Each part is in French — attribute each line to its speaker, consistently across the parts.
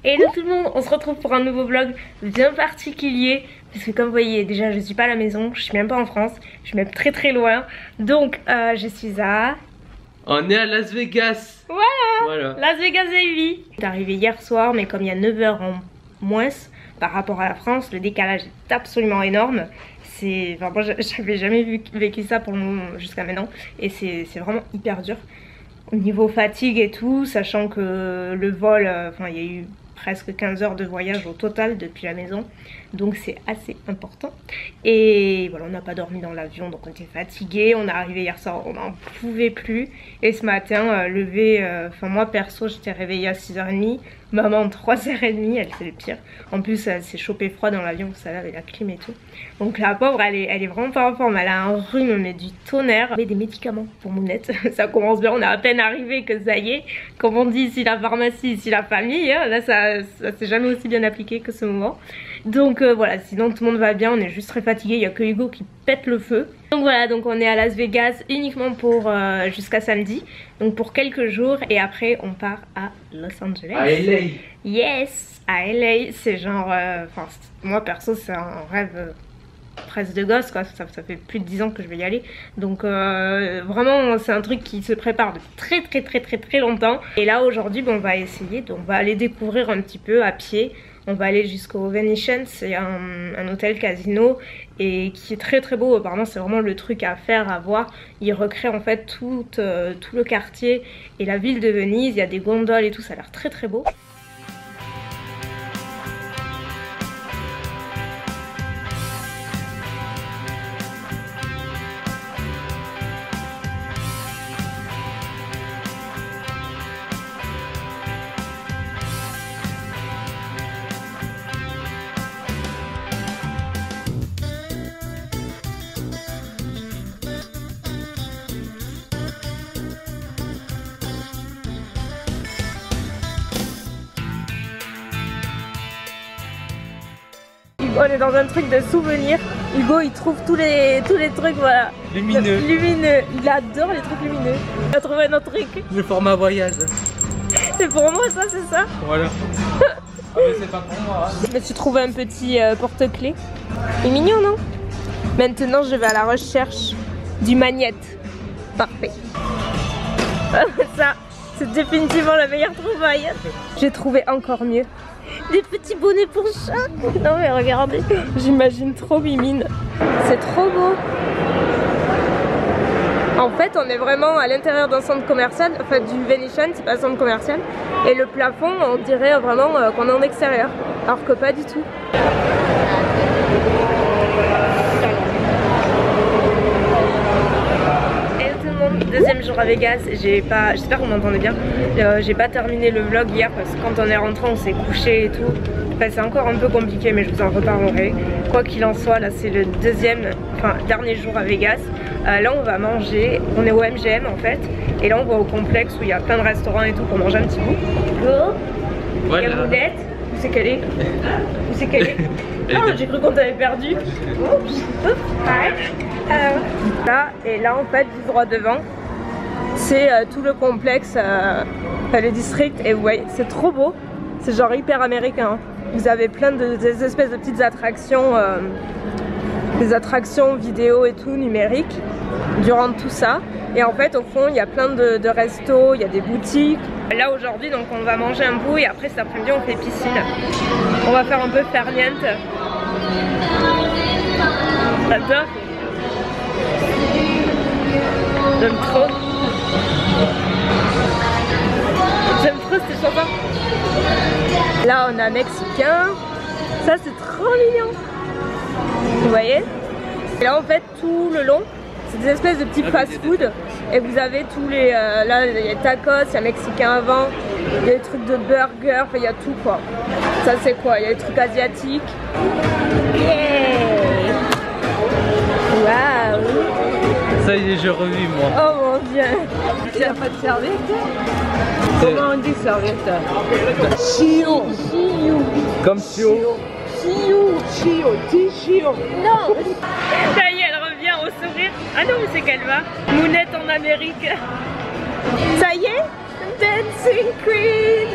Speaker 1: Hello tout le monde, on se retrouve pour un nouveau vlog bien particulier. Parce que comme vous voyez, déjà je suis pas à la maison, je suis même pas en France, je suis même très loin. Donc je suis à...
Speaker 2: On est à Las Vegas.
Speaker 1: Voilà. Las Vegas Baby. On est arrivé hier soir, mais comme il y a 9 heures en moins par rapport à la France, le décalage est absolument énorme. Enfin, moi j'avais jamais vécu ça pour le moment jusqu'à maintenant. Et c'est vraiment hyper dur. Au niveau fatigue et tout, sachant que le vol, enfin il y a eu presque 15 heures de voyage au total depuis la maison, donc c'est assez important. Et voilà, on n'a pas dormi dans l'avion, donc on était fatigué. On est arrivé hier soir, on n'en pouvait plus. Et ce matin, enfin moi perso j'étais réveillée à 6h30, maman 3h30, elle fait le pire. En plus elle s'est chopée froid dans l'avion, vous savez, avec la clim et tout. Donc la pauvre elle est vraiment pas en forme, elle a un rhume mais du tonnerre. Avec des médicaments pour Mounette, ça commence bien, on est à peine arrivé que ça y est. Comme on dit ici la pharmacie, ici la famille, hein, là ça s'est jamais aussi bien appliqué que ce moment. Donc voilà, sinon tout le monde va bien, on est juste très fatigué, il n'y a que Hugo qui pète le feu. Donc voilà, donc on est à Las Vegas uniquement pour jusqu'à samedi, donc pour quelques jours, et après on part à Los Angeles.
Speaker 2: À LA.
Speaker 1: Yes, à LA, c'est genre, enfin moi perso c'est un rêve presque de gosse quoi, ça fait plus de 10 ans que je vais y aller. Donc vraiment c'est un truc qui se prépare depuis très longtemps. Et là aujourd'hui on va essayer, donc on va aller découvrir un petit peu à pied. On va aller jusqu'au Venetian, c'est un hôtel casino et qui est très beau. Apparemment c'est vraiment le truc à faire, à voir. Il recrée en fait tout le quartier et la ville de Venise. Il y a des gondoles et tout, ça a l'air très beau. On est dans un truc de souvenirs. Hugo il trouve tous les trucs, voilà.
Speaker 2: Lumineux.
Speaker 1: Lumineux. Il adore les trucs lumineux. Il a trouvé notre truc.
Speaker 2: Le format voyage.
Speaker 1: C'est pour moi ça, c'est ça?
Speaker 2: Voilà. Ah mais c'est pas pour moi.
Speaker 1: Je me suis trouvé un petit porte-clés. Il est mignon non? Maintenant je vais à la recherche du magnète. Parfait. Ça, c'est définitivement la meilleure trouvaille. J'ai trouvé encore mieux. Des petits bonnets pour chat. Non mais regardez, j'imagine trop Mimine. C'est trop beau. En fait on est vraiment à l'intérieur d'un centre commercial, enfin du Venetian, c'est pas un centre commercial. Et le plafond on dirait vraiment qu'on est en extérieur, alors que pas du tout. Deuxième jour à Vegas, j'espère que vous m'entendez bien. J'ai pas terminé le vlog hier parce que quand on est rentré on s'est couché et tout. Enfin, c'est encore un peu compliqué mais je vous en reparlerai. Quoi qu'il en soit, là c'est le dernier jour à Vegas. Là on va manger, on est au MGM en fait. Et là on va au complexe où il y a plein de restaurants et tout pour manger un petit bout. Go. Voilà. Il y a Mounette. Où c'est qu'elle est? Où c'est qu'elle est? Oh, j'ai cru qu'on t'avait perdu. Oups. Là, et là en fait du droit devant c'est tout le complexe, le district, et vous voyez c'est trop beau, c'est genre hyper américain. Vous avez plein des espèces de petites attractions, des attractions vidéo et tout numériques durant tout ça. Et en fait au fond il y a plein de restos, il y a des boutiques. Là aujourd'hui donc on va manger un bout et après cet après-midi on fait piscine. On va faire un peu farniente. J'adore. J'aime trop. J'aime trop cette chanson. Là on a mexicain. Ça c'est trop mignon. Vous voyez? Et là en fait tout le long c'est des espèces de petits fast-food. Et vous avez tous les... là il y a tacos, il y a mexicain avant. Il y a des trucs de burger, enfin il y a tout quoi. Ça c'est quoi? Il y a des trucs asiatiques. Yeah! Waouh!
Speaker 2: Ça y est, je revis moi.
Speaker 1: Oh mon dieu!
Speaker 3: Il n'y a pas de serviette? Comment on dit serviette? Chio.
Speaker 1: Chio.
Speaker 2: Comme Chio.
Speaker 3: Chio. Chio.
Speaker 1: Non! Ça y est, elle revient au sourire. Ah non, mais c'est qu'elle va. Mounette en Amérique. Ça y est? Dancing Queen.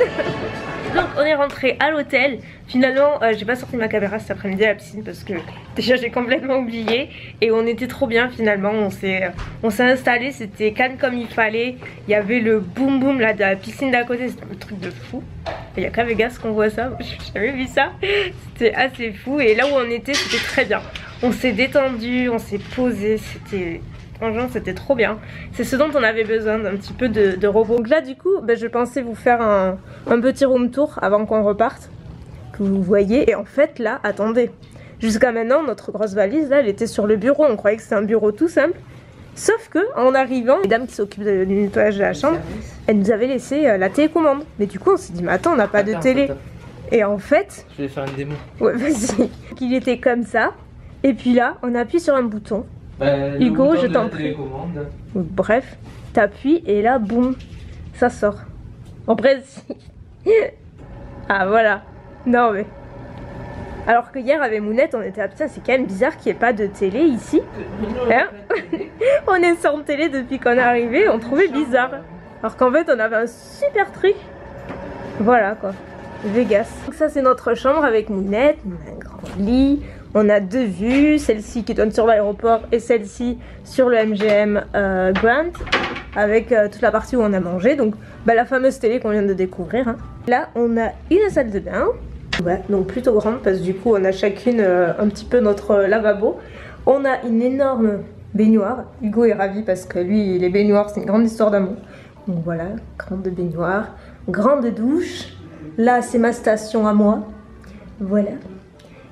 Speaker 1: Donc on est rentré à l'hôtel. Finalement j'ai pas sorti ma caméra cet après-midi à la piscine parce que déjà j'ai complètement oublié. Et on était trop bien finalement. On s'est installé, c'était calme comme il fallait. Il y avait le boum boum là de la piscine d'à côté, c'était un truc de fou. Il y a qu'à Vegas qu'on voit ça, j'ai jamais vu ça. C'était assez fou et là où on était c'était très bien. On s'est détendu, on s'est posé, franchement c'était trop bien. C'est ce dont on avait besoin, d'un petit peu de repos. Donc là du coup je pensais vous faire un petit room tour avant qu'on reparte, que vous voyez. Et en fait là, attendez, jusqu'à maintenant notre grosse valise là elle était sur le bureau. On croyait que c'était un bureau tout simple. Sauf que en arrivant, les dames qui s'occupent du nettoyage de la chambre, elles nous avaient laissé la télécommande. Mais du coup on s'est dit mais attends, on n'a pas de télé. Et en fait...
Speaker 2: Je vais faire une démo.
Speaker 1: Ouais vas-y. Il était comme ça. Et puis là, on appuie sur un bouton. Hugo, je t'en prie. Bref, t'appuies et là, boum, ça sort. En principe. Ah voilà. Non mais... Alors que hier avec Mounette, on était à putain, c'est quand même bizarre qu'il n'y ait pas de télé ici. Hein? On est sans télé depuis qu'on est arrivé, on trouvait bizarre. Alors qu'en fait, on avait un super truc. Voilà quoi. Vegas. Donc ça c'est notre chambre avec Mounette. On a un grand lit. On a deux vues, celle-ci qui donne sur l'aéroport et celle-ci sur le MGM Grand, avec toute la partie où on a mangé, donc la fameuse télé qu'on vient de découvrir. Hein. Là on a une salle de bain, ouais, donc plutôt grande parce que du coup on a chacune un petit peu notre lavabo. On a une énorme baignoire, Hugo est ravi parce que lui les baignoires c'est une grande histoire d'amour. Donc voilà, grande baignoire, grande douche, là c'est ma station à moi, voilà.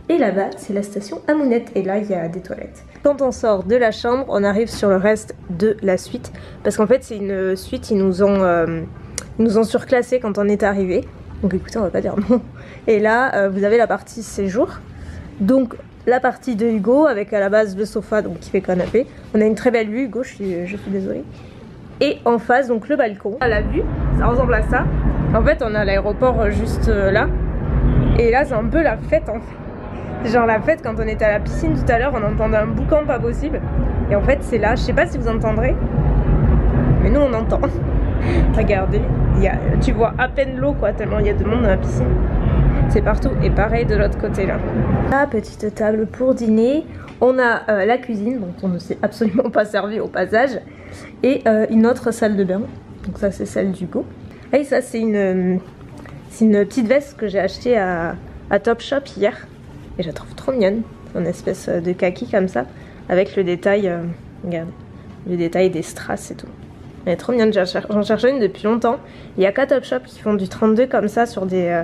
Speaker 1: Et là-bas, c'est la station à Mounette. Et là, il y a des toilettes. Quand on sort de la chambre, on arrive sur le reste de la suite. Parce qu'en fait, c'est une suite, ils nous ont surclassé quand on est arrivé. Donc écoutez, on va pas dire non. Et là, vous avez la partie séjour. Donc, la partie de Hugo, avec à la base le sofa donc qui fait canapé. On a une très belle vue, Hugo, je suis désolée. Et en face, donc le balcon. À la vue, ça ressemble à ça. En fait, on a l'aéroport juste là. Et là, c'est un peu la fête en fait. Genre la fête, quand on était à la piscine tout à l'heure, on entendait un boucan pas possible. Et en fait c'est là, je sais pas si vous entendrez, mais nous on entend. Regardez, tu vois à peine l'eau quoi, tellement il y a de monde dans la piscine. C'est partout, et pareil de l'autre côté là. La petite table pour dîner. On a la cuisine, dont on ne s'est absolument pas servi au passage. Et une autre salle de bain, donc ça c'est celle d'Hugo. Et ça c'est une petite veste que j'ai achetée à Topshop hier. Et je la trouve trop mignonne, c'est une espèce de kaki comme ça, avec le détail, regarde, le détail des strass et tout. Elle est trop mignonne, j'en cherchais une depuis longtemps. Il y a qu'à Topshop qui font du 32 comme ça sur des...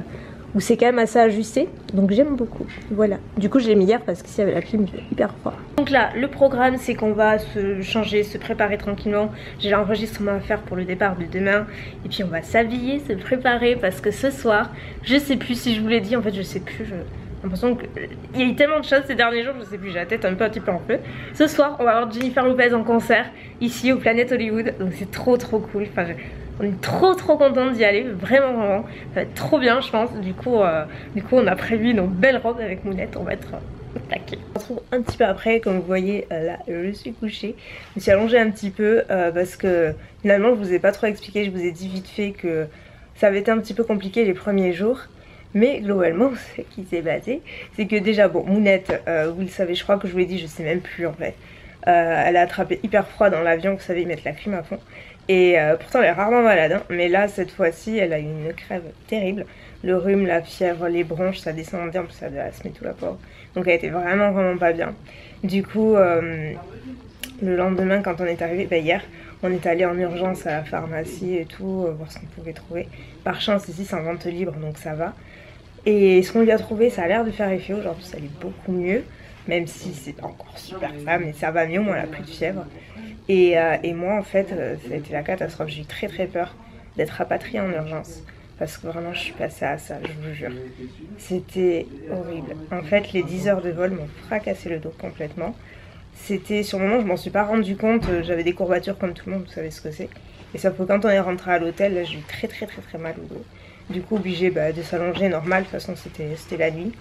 Speaker 1: où c'est quand même assez ajusté, donc j'aime beaucoup, voilà. Du coup je l'ai mis hier parce qu'ici avec la clim il fait hyper froid. Donc là le programme c'est qu'on va se changer, se préparer tranquillement. J'ai l'enregistrement à faire pour le départ de demain. Et puis on va s'habiller, se préparer parce que ce soir, je sais plus si je vous l'ai dit, en fait je sais plus, j'ai l'impression qu'il y a eu tellement de choses ces derniers jours, je sais plus, j'ai la tête un petit peu en feu. Ce soir, on va avoir Jennifer Lopez en concert, ici au Planet Hollywood, donc c'est trop cool. Enfin, on est trop contente d'y aller, vraiment. Ça va être trop bien, je pense. Du coup, on a prévu nos belles robes avec Mounette, on va être taqués. On se retrouve un petit peu après, comme vous voyez, là, je suis couchée. Je me suis allongée un petit peu parce que finalement, je vous ai pas trop expliqué, je vous ai dit vite fait que ça avait été un petit peu compliqué les premiers jours. Mais globalement, ce qui s'est passé, c'est que déjà, bon, Mounette, vous le savez, je crois que je vous l'ai dit, je sais même plus en fait. Elle a attrapé hyper froid dans l'avion, vous savez, ils mettent la clim à fond. Et pourtant, elle est rarement malade, hein. Mais là, cette fois-ci, elle a eu une crève terrible. Le rhume, la fièvre, les bronches, ça descendait, en plus, ça a asthme et tout, la pauvre. Donc, elle était vraiment pas bien. Du coup, le lendemain, quand on est arrivé, hier, on est allé en urgence à la pharmacie et tout, voir ce qu'on pouvait trouver. Par chance, ici, c'est en vente libre, donc ça va. Et ce qu'on lui a trouvé, ça a l'air de faire effet. Aujourd'hui, ça allait beaucoup mieux. Même si c'est pas encore super ça, mais ça va mieux, moi, elle a plus de fièvre. Et moi, en fait, ça a été la catastrophe. J'ai eu très peur d'être rapatriée en urgence. Parce que vraiment, je suis passée à ça, je vous jure. C'était horrible. En fait, les 10 heures de vol m'ont fracassé le dos complètement. C'était, sur le moment, je m'en suis pas rendu compte. J'avais des courbatures comme tout le monde, vous savez ce que c'est. Et sauf que quand on est rentré à l'hôtel, là, j'ai eu très mal au dos. Du coup, obligé de s'allonger normal, de toute façon, c'était la nuit.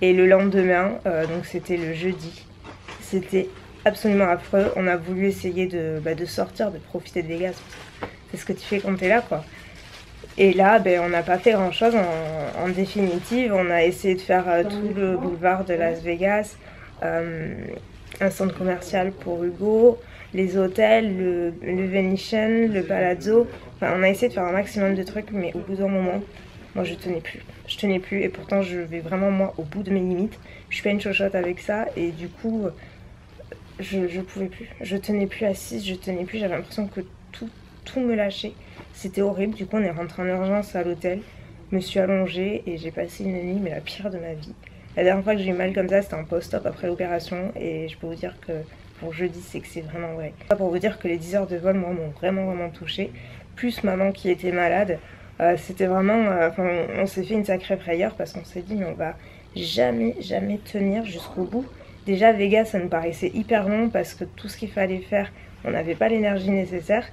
Speaker 1: Et le lendemain, donc c'était le jeudi, c'était absolument affreux. On a voulu essayer de sortir, de profiter de Vegas. C'est ce que tu fais quand t'es là, quoi. Et là, ben, on n'a pas fait grand chose en définitive. On a essayé de faire tout le boulevard de Las Vegas, un centre commercial pour Hugo, les hôtels, le Venetian, le Palazzo. Enfin, on a essayé de faire un maximum de trucs, mais au bout d'un moment, moi je tenais plus. Je tenais plus et pourtant je vais vraiment moi au bout de mes limites. Je suis pas une chochotte avec ça et du coup, je pouvais plus. Je tenais plus assise, je tenais plus. J'avais l'impression que tout me lâchait. C'était horrible. Du coup, on est rentré en urgence à l'hôtel. Je me suis allongée et j'ai passé une nuit, mais la pire de ma vie. La dernière fois que j'ai eu mal comme ça, c'était en post-op après l'opération et je peux vous dire que pour jeudi, c'est que c'est vraiment vrai. Pour vous dire que les 10 heures de vol, moi, m'ont vraiment touchée. Plus maman qui était malade. C'était vraiment... on s'est fait une sacrée frayeur parce qu'on s'est dit, mais on va jamais tenir jusqu'au bout. Déjà, Vegas, ça nous paraissait hyper long parce que tout ce qu'il fallait faire, on n'avait pas l'énergie nécessaire.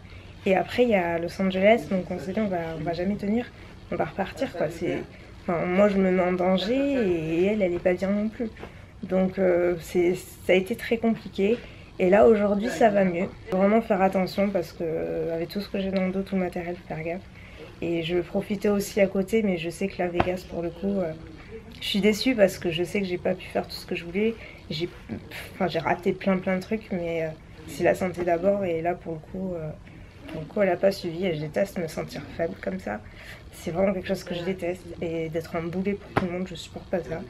Speaker 1: Et après, il y a Los Angeles, donc on s'est dit, on va jamais tenir, on va repartir, quoi. Moi, je me mets en danger et elle est pas bien non plus. Donc, ça a été très compliqué. Et là, aujourd'hui, ça va mieux. Faut vraiment faire attention parce que, avec tout ce que j'ai dans le dos, tout le matériel, faut faire gaffe. Et je profitais aussi à côté, mais je sais que la Vegas, pour le coup, je suis déçue parce que je sais que j'ai pas pu faire tout ce que je voulais. J'ai raté plein de trucs, mais c'est la santé d'abord. Et là, pour le coup, elle n'a pas suivi. Et je déteste me sentir faible comme ça. C'est vraiment quelque chose que je déteste. Et d'être un boulet pour tout le monde, je supporte pas ça.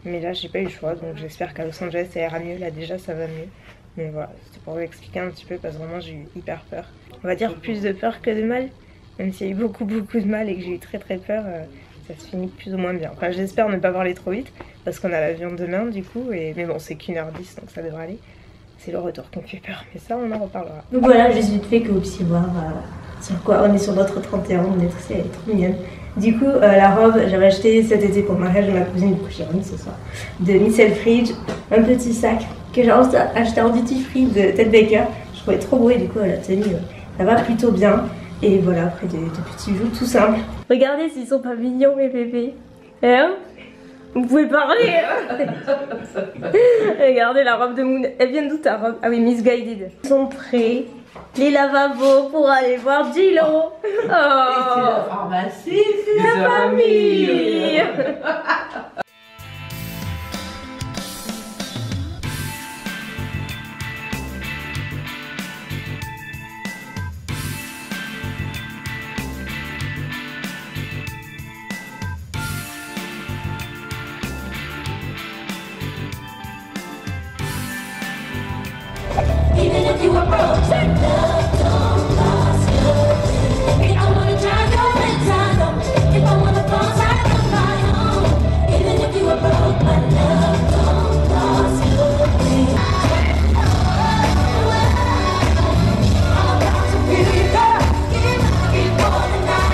Speaker 1: Mais là, j'ai pas eu le choix. Donc j'espère qu'à Los Angeles, ça ira mieux. Là, déjà, ça va mieux. Mais voilà, c'était pour vous expliquer un petit peu parce que vraiment, j'ai eu hyper peur. On va dire plus de peur que de mal. Même s'il y a eu beaucoup de mal et que j'ai eu très peur, ça se finit plus ou moins bien. Enfin, j'espère ne pas parler trop vite parce qu'on a l'avion demain du coup. Mais bon, c'est qu'1h10 donc ça devrait aller. C'est le retour qui me fait peur, mais ça on en reparlera. Donc voilà, juste vite fait que vous puissiez voir sur quoi on est sur notre 31, on est aussi, elle est trop mignonne. Du coup, la robe, j'avais acheté cet été pour le mariage de ma cousine, du coup j'ai remis ce soir, de Miss Selfridge, un petit sac que j'ai acheté en duty free de Ted Baker. Je trouvais trop beau et du coup la tenue, ça va plutôt bien. Et voilà, après des petits joues tout simples. Regardez s'ils sont pas mignons mes bébés. Hein? Vous pouvez parler. Regardez la robe de Moon. Elle vient d'où ta robe? Ah oui, Miss Guided. Ils sont prêts. Les lavabos pour aller voir Gilo. Oh.
Speaker 3: C'est la pharmacie, c'est la famille.
Speaker 4: Even if you were broke, love don't cost you. If I wanna drive your friends, I know. If I wanna cross, I can fly home. Even if you were broke, my love don't cost you. I'm about to feel you, girl. Give more than that.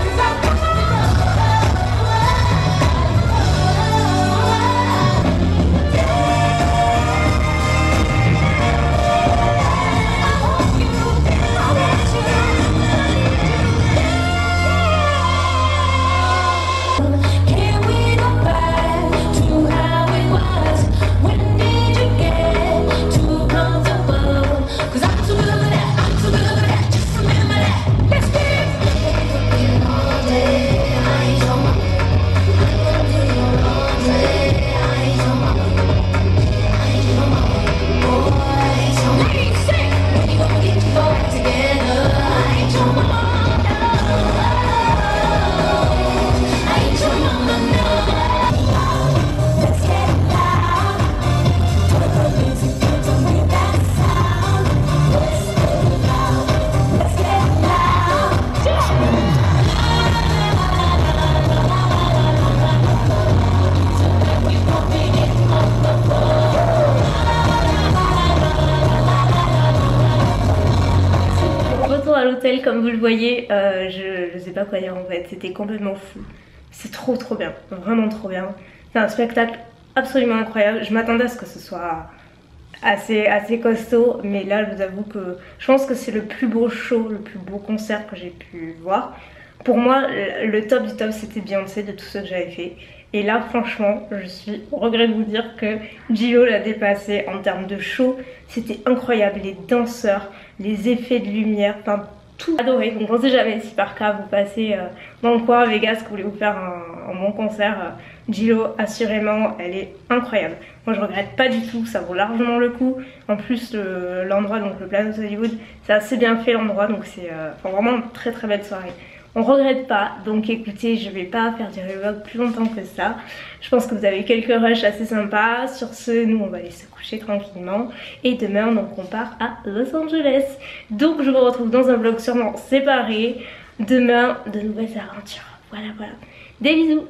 Speaker 1: Comme vous le voyez, je sais pas quoi dire en fait, c'était complètement fou. C'est trop bien, vraiment trop bien. C'est un spectacle absolument incroyable. Je m'attendais à ce que ce soit assez costaud, mais là je vous avoue que je pense que c'est le plus beau show, le plus beau concert que j'ai pu voir. Pour moi, le top du top c'était Beyoncé de tout ce que j'avais fait. Et là franchement, je suis au regret de vous dire que Gilo l'a dépassé en termes de show. C'était incroyable, les danseurs, les effets de lumière, enfin tout adoré. Donc on sait jamais si par cas vous passez dans le coin à Vegas, que vous voulez vous faire un bon concert, Gillo assurément elle est incroyable. Moi je regrette pas du tout, ça vaut largement le coup. En plus l'endroit, donc le Planet Hollywood, c'est assez bien fait l'endroit, donc c'est vraiment une très très belle soirée. On regrette pas, donc écoutez, je vais pas faire du revlog plus longtemps que ça. Je pense que vous avez quelques rushs assez sympas. Sur ce, nous on va aller se coucher tranquillement. Et demain donc on part à Los Angeles. Donc je vous retrouve dans un vlog sûrement séparé. Demain, de nouvelles aventures. Voilà, voilà. Des bisous.